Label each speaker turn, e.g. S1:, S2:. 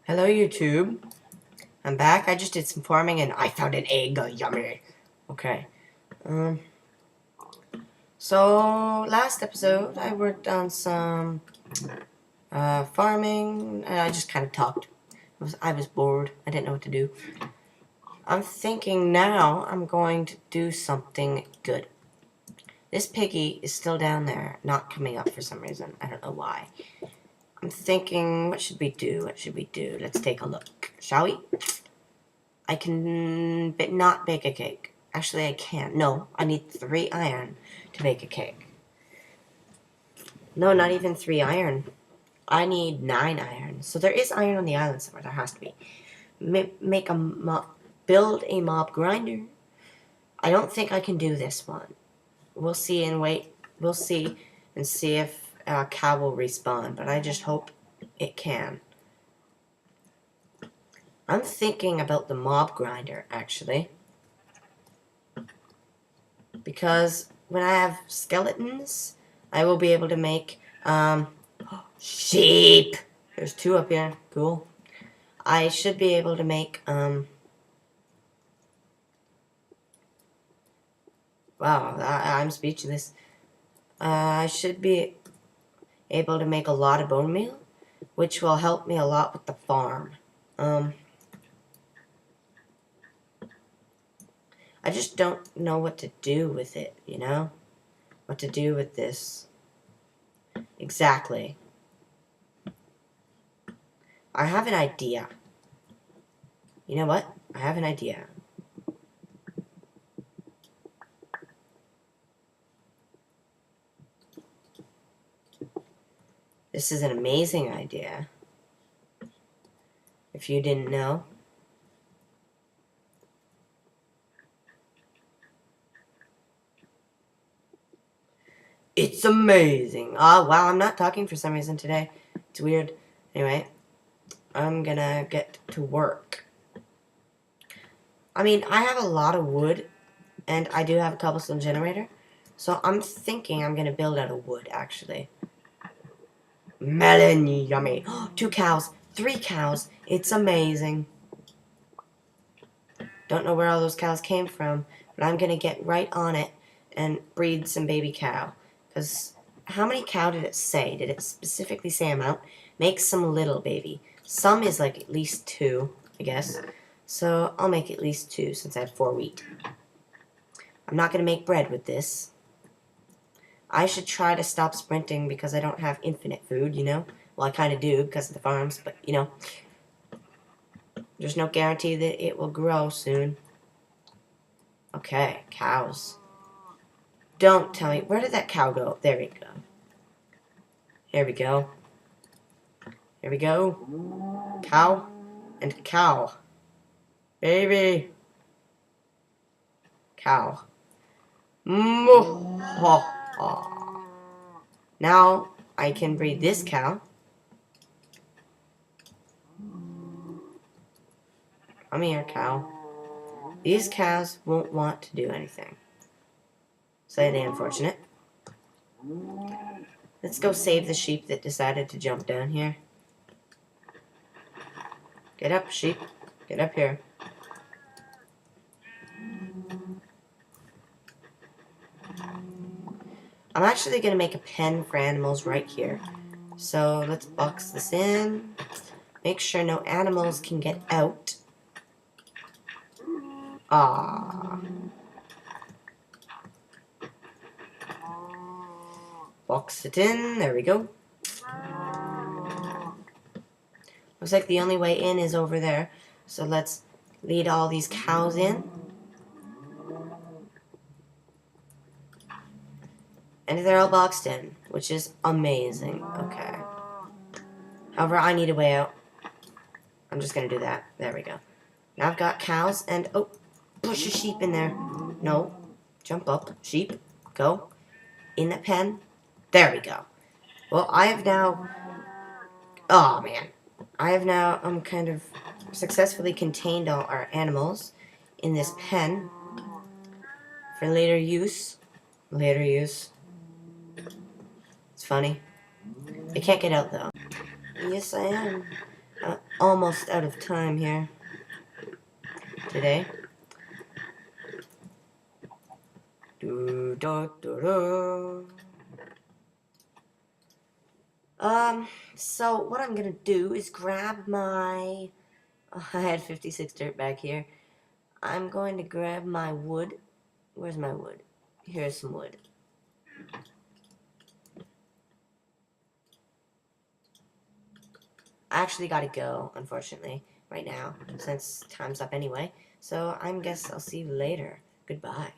S1: Hello YouTube. I'm back. I just did some farming and I found an egg. Yummy. Okay. So last episode I worked on some farming and I just kind of talked. I was bored. I didn't know what to do. I'm thinking now I'm going to do something good. This piggy is still down there, not coming up for some reason. I don't know why. I'm thinking, what should we do? What should we do? Let's take a look, shall we? I can not bake a cake. Actually, I can't. No, I need 3 iron to bake a cake. No, not even 3 iron. I need 9 iron. So there is iron on the island somewhere. There has to be. Build a mob grinder. I don't think I can do this one. We'll see and wait. We'll see and see if a cow will respawn. But I just hope it can. I'm thinking about the mob grinder, actually. Because when I have skeletons, I will be able to make, sheep! There's 2 up here. Cool. I should be able to make, wow, I'm speechless. I should be able to make a lot of bone meal, which will help me a lot with the farm. I just don't know what to do with it, you know? What to do with this. Exactly. I have an idea. You know what? I have an idea. This is an amazing idea. If you didn't know. It's amazing. Oh, wow, I'm not talking for some reason today. It's weird. Anyway, I'm gonna get to work. I mean, I have a lot of wood, and I do have a cobblestone generator. So I'm thinking I'm gonna build out of wood, actually. Melon, yummy. 2 cows, 3 cows. It's amazing. Don't know where all those cows came from, but I'm gonna get right on it and breed some baby cow. Because how many cow did it say? Did it specifically say amount? Make some little baby. Some is like at least 2, I guess. So I'll make at least 2 since I have 4 wheat. I'm not going to make bread with this. I should try to stop sprinting because I don't have infinite food, you know? Well, I kind of do because of the farms, but, you know, there's no guarantee that it will grow soon. Okay, cows. Don't tell me. Where did that cow go? There we go. Here we go. Here we go. Cow and cow. Baby. Cow. Now I can breed this cow. Come here, cow. These cows won't want to do anything. Slightly unfortunate. Let's go save the sheep that decided to jump down here. Get up, sheep. Get up here. I'm actually going to make a pen for animals right here. So let's box this in. Make sure no animals can get out. Ah. Box it in. There we go. Looks like the only way in is over there. So let's lead all these cows in. And they're all boxed in, which is amazing. Okay. However, I need a way out. I'm just going to do that. There we go. Now I've got cows and... Oh, push a sheep in there. No. Jump up. Sheep. Go. In the pen. There we go. Well, I have now... Oh, man. I have now kind of successfully contained all our animals in this pen for later use. Later use. It's funny. They can't get out, though. Yes, I am. almost out of time here today. So what I'm gonna do is grab my. I had 56 dirt back here. I'm going to grab my wood. Where's my wood? Here's some wood. I actually gotta go, unfortunately, right now, since time's up anyway. So I guess I'll see you later. Goodbye.